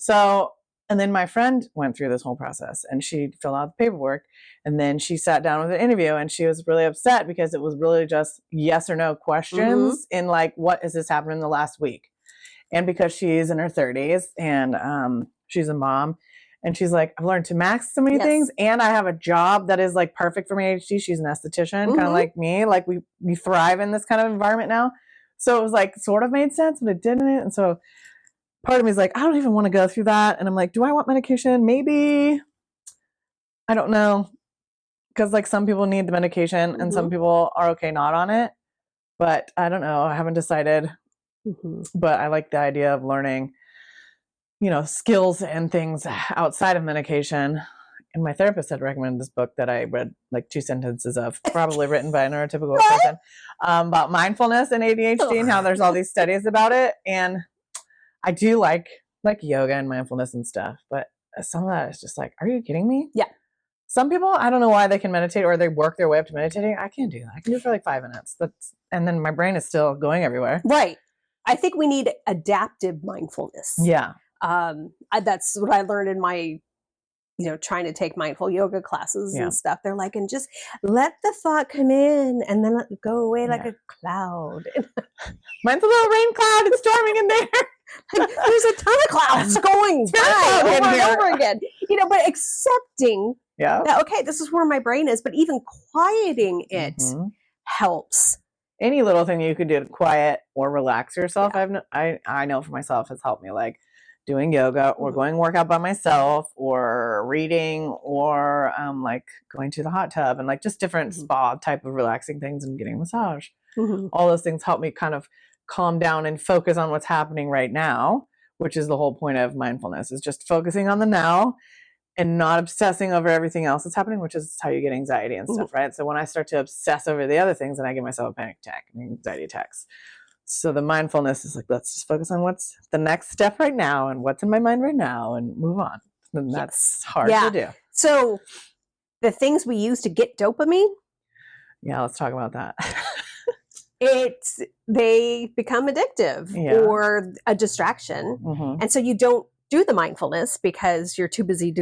So And then my friend went through this whole process and she filled out the paperwork, and then she sat down with an interview, and she was really upset because it was really just yes or no questions in like, what has this happened in the last week? And because she's in her 30s and she's a mom, and she's like, I've learned to max so many things, and I have a job that is like perfect for my ADHD. She's an esthetician, kind of like me. Like we thrive in this kind of environment now. So it was like sort of made sense, but it didn't. And so part of me is like, I don't even want to go through that. And I'm like, do I want medication? Maybe. I don't know. Because like some people need the medication and some people are okay not on it. But I don't know. I haven't decided. But I like the idea of learning, you know, skills and things outside of medication. And my therapist had recommended this book that I read like 2 sentences of, probably written by a neurotypical person, about mindfulness and ADHD and how there's all these studies about it. And I do like yoga and mindfulness and stuff, but some of that is just like, are you kidding me? Yeah. Some people, I don't know why they can meditate or they work their way up to meditating. I can't do that. I can do it for like 5 minutes. And then my brain is still going everywhere. Right. I think we need adaptive mindfulness. Yeah. That's what I learned in my, trying to take mindful yoga classes and stuff. They're like, and just let the thought come in and then let it go away like a cloud. Mine's a little rain cloud. It's storming in there. There's a ton of clouds going by over and over again. But accepting that, okay, this is where my brain is, but even quieting it helps. Any little thing you could do to quiet or relax yourself, I know for myself has helped me, like doing yoga or going work out by myself or reading or like going to the hot tub and like just different spa type of relaxing things and getting a massage. All those things help me kind of calm down and focus on what's happening right now, which is the whole point of mindfulness, is just focusing on the now and not obsessing over everything else that's happening, which is how you get anxiety and stuff, right? So when I start to obsess over the other things, then I give myself a panic attack and anxiety attacks. So the mindfulness is like, let's just focus on what's the next step right now and what's in my mind right now and move on. And that's hard to do. So the things we use to get dopamine. Yeah, let's talk about that. They become addictive or a distraction. And so you don't do the mindfulness because you're too busy.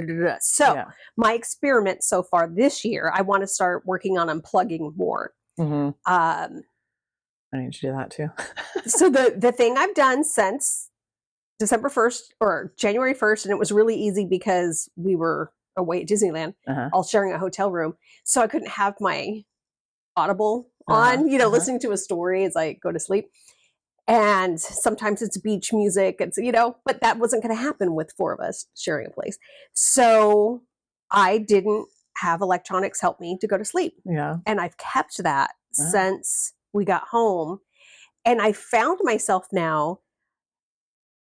So my experiment so far this year, I want to start working on unplugging more. I need to do that too. So the thing I've done since December 1st or January 1st, and it was really easy because we were away at Disneyland, all sharing a hotel room. So I couldn't have my Audible on, listening to a story as I go to sleep. And sometimes it's beach music. It's, but that wasn't going to happen with 4 of us sharing a place. So I didn't have electronics help me to go to sleep. Yeah. And I've kept that since we got home. And I found myself now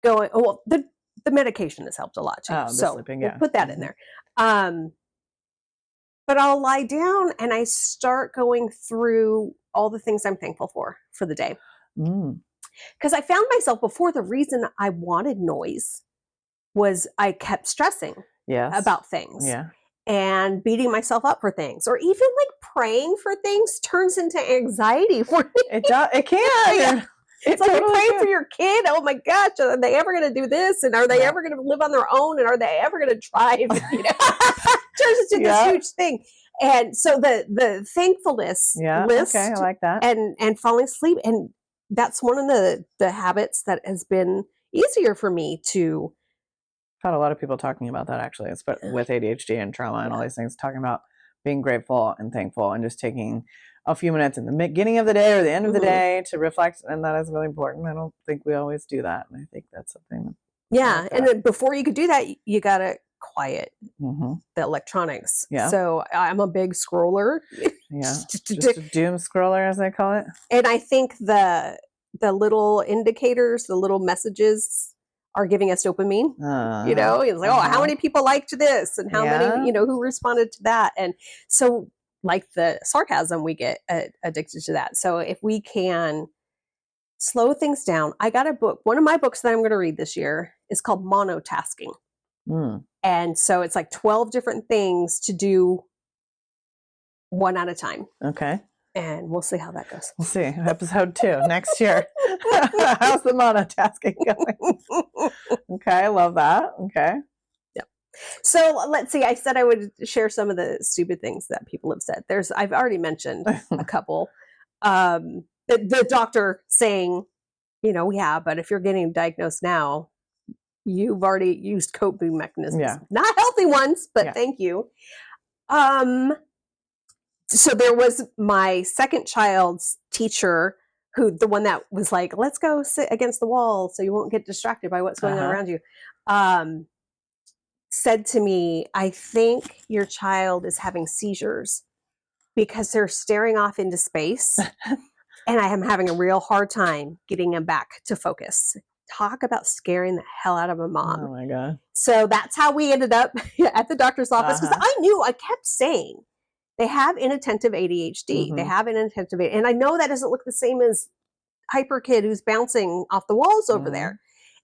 going, the medication has helped a lot too. So sleeping, we'll put that in there. But I'll lie down and I start going through all the things I'm thankful for the day. Because I found myself before, the reason I wanted noise was I kept stressing about things and beating myself up for things, or even like praying for things turns into anxiety for me. It can. It's like you're praying for your kid. Oh my gosh, are they ever going to do this? And are they ever going to live on their own? And are they ever going to drive? Turns into this huge thing. And so the thankfulness list, I like that, and falling asleep, and that's one of the habits that has been easier for me to. I've had a lot of people talking about that actually. It's with ADHD and trauma and all these things, talking about being grateful and thankful and just taking a few minutes in the beginning of the day or the end of the day to reflect. And that is really important. I don't think we always do that. And I think that's something. And then before you could do that, you got to quiet the electronics. Yeah. So I'm a big scroller. Just a doom scroller, as they call it. And I think the little indicators, the little messages are giving us dopamine. It's like, how many people liked this and how many, who responded to that. And so like the sarcasm, we get addicted to that. So if we can slow things down, I got a book. One of my books that I'm going to read this year is called Monotasking. And so it's like 12 different things to do one at a time. Okay. And we'll see how that goes. We'll see. Episode 2 next year. How's the monotasking going? Okay, I love that. Okay. So let's see. I said I would share some of the stupid things that people have said. I've already mentioned a couple. The doctor saying, yeah, but if you're getting diagnosed now, you've already used coping mechanisms, not healthy ones, but thank you. So there was my second child's teacher, the one that was like, let's go sit against the wall so you won't get distracted by what's going on around you, said to me, I think your child is having seizures because they're staring off into space and I am having a real hard time getting them back to focus. Talk about scaring the hell out of a mom. Oh my God. So that's how we ended up at the doctor's office, because I kept saying, they have inattentive ADHD. They have inattentive ADHD. And I know that doesn't look the same as hyper kid who's bouncing off the walls over there.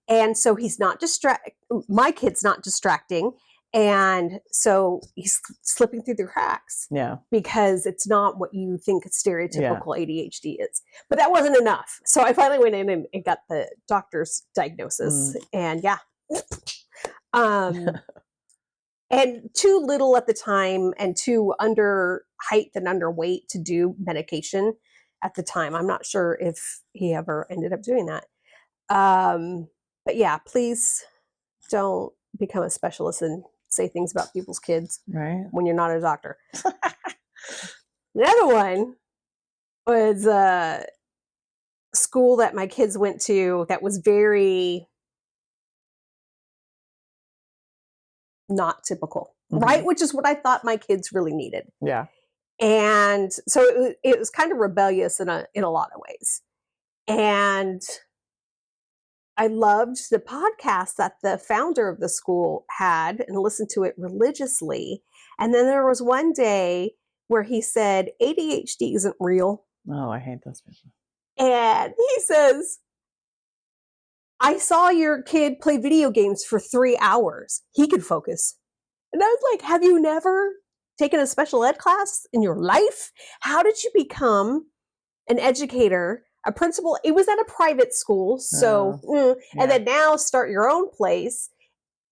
And so he's not my kid's not distracting. And so he's slipping through the cracks. Yeah. Because it's not what you think stereotypical ADHD is. But that wasn't enough. So I finally went in and got the doctor's diagnosis. And and too little at the time and too under height and underweight to do medication at the time. I'm not sure if he ever ended up doing that. But yeah, please don't become a specialist and say things about people's kids when you're not a doctor. The other one was a school that my kids went to that was very not typical, right? Which is what I thought my kids really needed. Yeah. And so it was kind of rebellious in a lot of ways. And I loved the podcast that the founder of the school had and listened to it religiously. And then there was one day where he said, ADHD isn't real. Oh, I hate those people. And he says, I saw your kid play video games for 3 hours. He could focus. And I was like, have you never taken a special ed class in your life? How did you become an educator, a principal? It was at a private school. So, and then now start your own place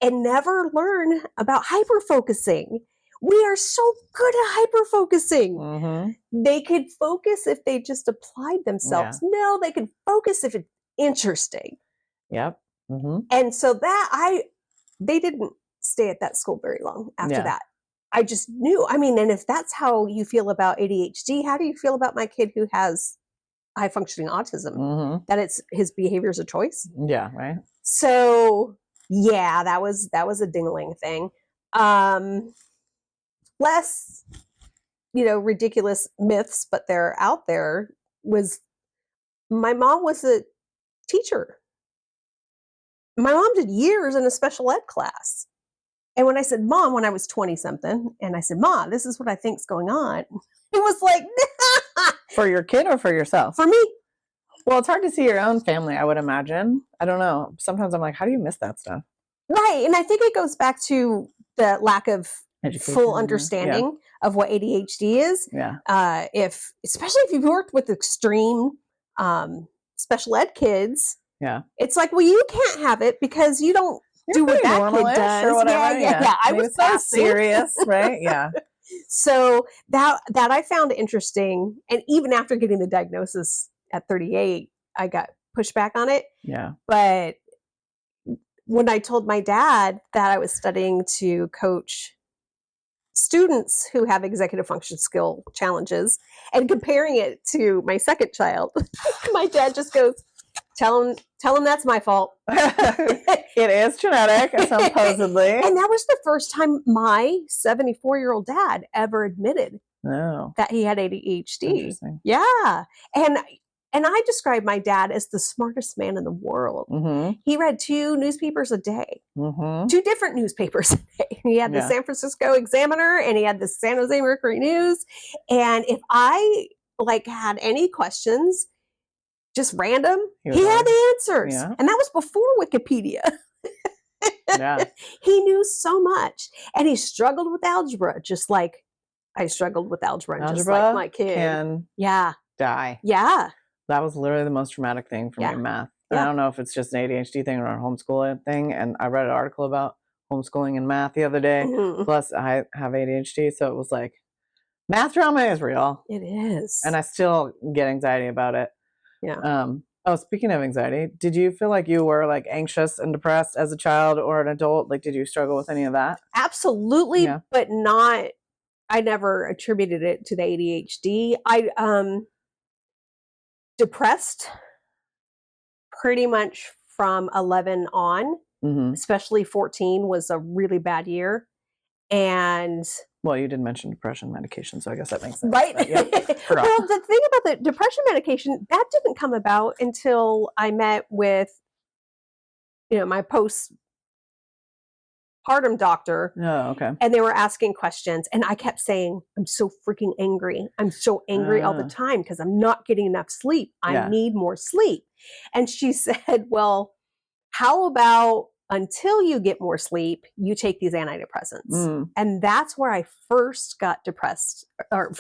and never learn about hyper-focusing. We are so good at hyper-focusing. They could focus if they just applied themselves. No, they could focus if it's interesting. Yep. And so they didn't stay at that school very long after that. I just knew. I mean, and if that's how you feel about ADHD, how do you feel about my kid who has high functioning autism? That it's his behavior is a choice. Yeah. Right. So yeah, that was a ding-a-ling thing. Less, ridiculous myths, but they're out there. My mom was a teacher. My mom did years in a special ed class. And when I said, Mom, when I was 20 something, and I said, Mom, this is what I think's going on. It was like, for your kid or for yourself? For me. Well, it's hard to see your own family, I would imagine. I don't know. Sometimes I'm like, how do you miss that stuff? Right. And I think it goes back to the lack of full understanding of what ADHD is. Yeah. Especially if you've worked with extreme special ed kids. Yeah. It's like, well, you can't have it because you don't do what that kid does. Or whatever. Yeah. I was so serious, right? Yeah. So that I found interesting. And even after getting the diagnosis at 38, I got pushed back on it. Yeah. But when I told my dad that I was studying to coach students who have executive function skill challenges and comparing it to my second child, my dad just goes, tell him that's my fault. It is genetic, supposedly. And that was the first time my 74-year-old dad ever admitted that he had ADHD. Interesting. Yeah. And I describe my dad as the smartest man in the world. He read 2 newspapers a day, 2 different newspapers a day. He had the San Francisco Examiner and he had the San Jose Mercury News. And if I had any questions, just random, he had the answers. Yeah. And that was before Wikipedia. He knew so much. And he struggled with algebra, just like I struggled with algebra, just like my kid. Can die. Yeah. That was literally the most traumatic thing for me, math. And I don't know if it's just an ADHD thing or a homeschool thing. And I read an article about homeschooling and math the other day. Plus I have ADHD, so it was like, math drama is real. It is. And I still get anxiety about it. Yeah. Oh, speaking of anxiety, did you feel like you were like anxious and depressed as a child or an adult? Like, did you struggle with any of that? Absolutely, but I never attributed it to the ADHD. I depressed pretty much from 11 on, especially 14 was a really bad year. And well, you did mention depression medication, so I guess that makes sense. Right. But, yep, well, the thing about the depression medication, that didn't come about until I met with, my postpartum doctor. Oh, okay. And they were asking questions. And I kept saying, I'm so freaking angry. I'm so angry all the time because I'm not getting enough sleep. I need more sleep. And she said, well, how about until you get more sleep, you take these antidepressants. And that's where I first got depressed. Or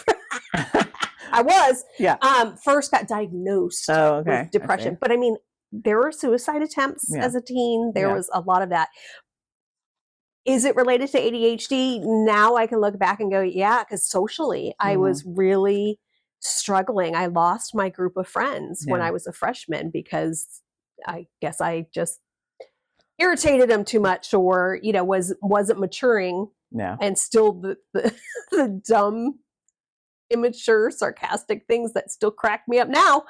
I was first got diagnosed with depression. But I mean, there were suicide attempts as a teen. There was a lot of that. Is it related to ADHD? Now I can look back and go, yeah, because socially I was really struggling. I lost my group of friends when I was a freshman because I guess I just irritated them too much, or wasn't maturing, and still the dumb, immature, sarcastic things that still crack me up now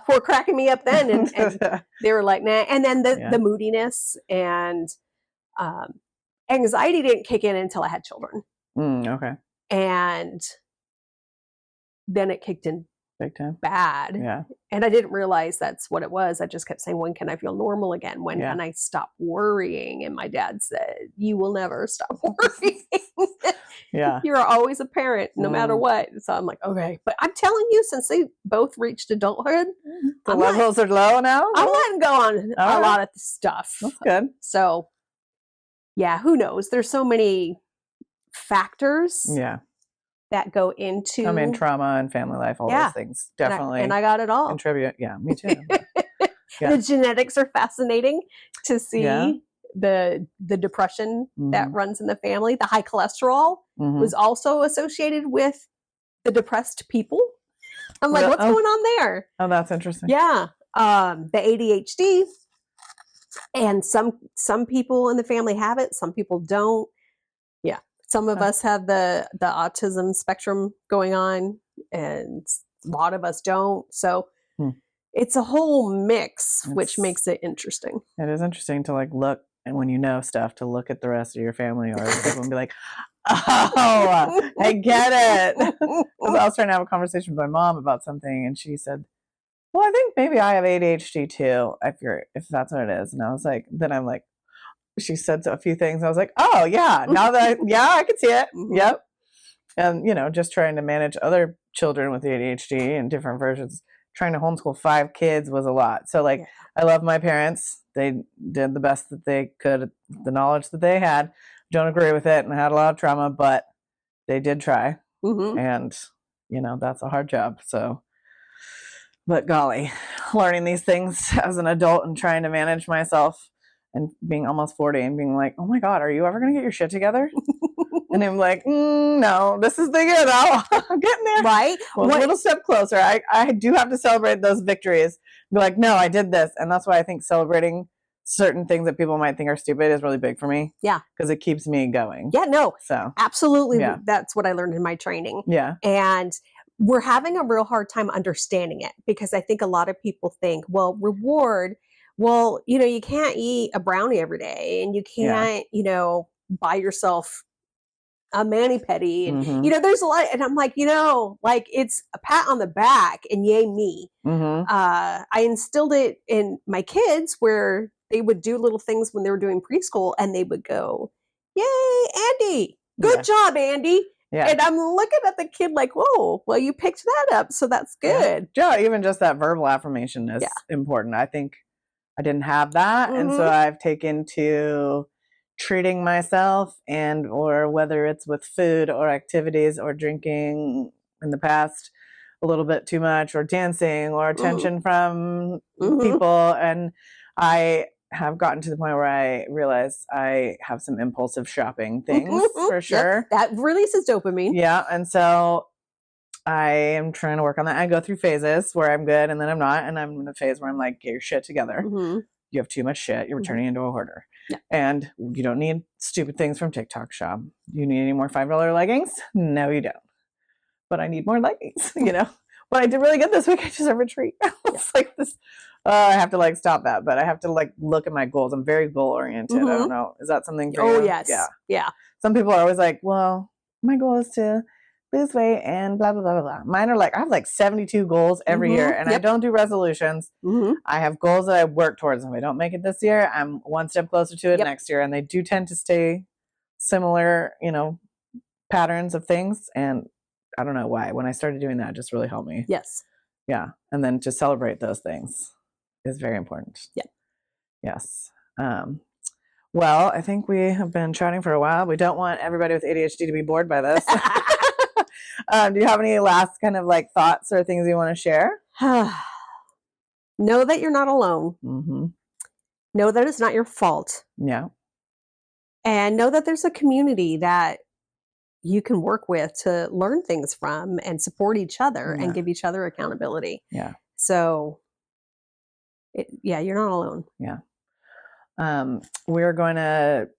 were cracking me up then, and they were like, nah. And then the moodiness and anxiety didn't kick in until I had children. Okay. And then it kicked in big time. Bad. Yeah. And I didn't realize that's what it was. I just kept saying, when can I feel normal again? When can I stop worrying? And my dad said, you will never stop worrying. You're always a parent, no matter what. So I'm like, okay. But I'm telling you, since they both reached adulthood, the levels are low now. I'm letting go on a lot of stuff. That's good. So yeah, who knows? There's so many factors. That go into, I mean, trauma and family life, all those things, definitely. And I got it all. Contribute. Yeah, me too. The genetics are fascinating to see. The depression that runs in the family. The high cholesterol was also associated with the depressed people. I'm like, what's going on there? Oh, that's interesting. Yeah. The ADHD, and some people in the family have it, some people don't. Yeah. Some of us have the autism spectrum going on, and a lot of us don't. So it's a whole mix, which makes it interesting. It is interesting to like look, and when you know stuff, to look at the rest of your family or people and be like, oh, I get it. I was trying to have a conversation with my mom about something, and she said, well, I think maybe I have ADHD too, if that's what it is. And I was like, then I'm like, she said a few things. I was like, oh yeah, now that I can see it. Yep. And just trying to manage other children with ADHD and different versions, trying to homeschool 5 kids was a lot. So like, I love my parents. They did the best that they could, the knowledge that they had. Don't agree with it and had a lot of trauma, but they did try. And that's a hard job. So, but golly, learning these things as an adult and trying to manage myself and being almost 40 and being like, oh my God, are you ever going to get your shit together? And I'm like, no, this is the good. I'm getting there. Right. Well, a little step closer. I do have to celebrate those victories. Be like, no, I did this. And that's why I think celebrating certain things that people might think are stupid is really big for me. Yeah. Because it keeps me going. Yeah, no. So absolutely. Yeah. That's what I learned in my training. Yeah. And we're having a real hard time understanding it, because I think a lot of people think, well, reward, well, you can't eat a brownie every day, and you can't, buy yourself a mani-pedi. And, there's a lot. And I'm like, it's a pat on the back and yay me. I instilled it in my kids where they would do little things when they were doing preschool, and they would go, yay, Andy, good job, Andy. Yeah. And I'm looking at the kid like, whoa, well, you picked that up, so that's good. Yeah, even just that verbal affirmation is important. I think I didn't have that. And so I've taken to treating myself, or whether it's with food or activities or drinking in the past a little bit too much, or dancing or attention from people. And I have gotten to the point where I realize I have some impulsive shopping things for sure. Yep. That releases dopamine. Yeah. And so I am trying to work on that. I go through phases where I'm good and then I'm not. And I'm in a phase where I'm like, get your shit together. You have too much shit. You're turning into a hoarder. Yeah. And you don't need stupid things from TikTok shop. You need any more $5 leggings? No, you don't. But I need more leggings, you know? But I did really good this week. I just have a retreat. It's like this. I have to like stop that, but I have to like look at my goals. I'm very goal oriented. I don't know. Is that something for you? Oh, yes. Yeah. Some people are always like, well, my goal is to lose weight and blah, blah, blah, blah, blah. Mine are like, I have like 72 goals every year and I don't do resolutions. I have goals that I work towards. If I don't make it this year, I'm one step closer to it next year. And they do tend to stay similar, you know, patterns of things. And I don't know why. When I started doing that, it just really helped me. Yes. Yeah. And then to celebrate those things is very important. Yeah. Yes. Well, I think we have been chatting for a while. We don't want everybody with ADHD to be bored by this. Do you have any last kind of like thoughts or things you want to share? Know that you're not alone. Know that it's not your fault. Yeah. And know that there's a community that you can work with to learn things from and support each other and give each other accountability. Yeah. So, you're not alone. Yeah. We're going to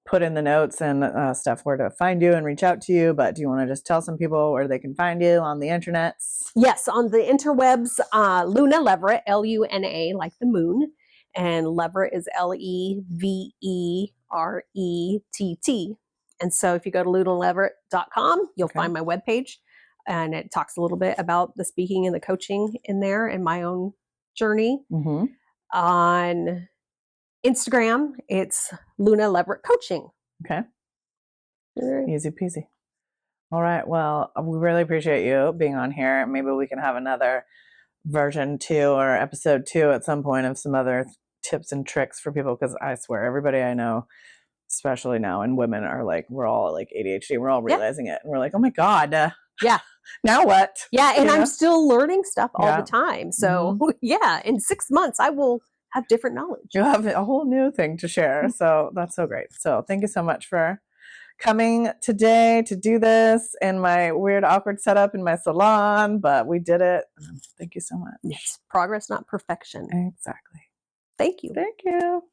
put in the notes and stuff where to find you and reach out to you. But do you want to just tell some people where they can find you on the internets? Yes, on the interwebs, Luna Leverett, Luna, like the moon, and Leverett is Leverett. And so if you go to lunaleverett.com, you'll find my webpage, and it talks a little bit about the speaking and the coaching in there and my own journey. On Instagram, it's Luna Leverett Coaching. Okay. Easy peasy. All right. Well, we really appreciate you being on here. Maybe we can have another version 2 or episode 2 at some point of some other tips and tricks for people, because I swear everybody I know, especially now, and women are like, we're all like ADHD. We're all realizing it. And we're like, oh my God. Now what? Yeah. And I'm still learning stuff all the time. So in 6 months, I will have different knowledge. You'll have a whole new thing to share. So that's so great. So thank you so much for coming today to do this in my weird, awkward setup in my salon, but we did it. Thank you so much. Yes. Progress, not perfection. Exactly. Thank you. Thank you.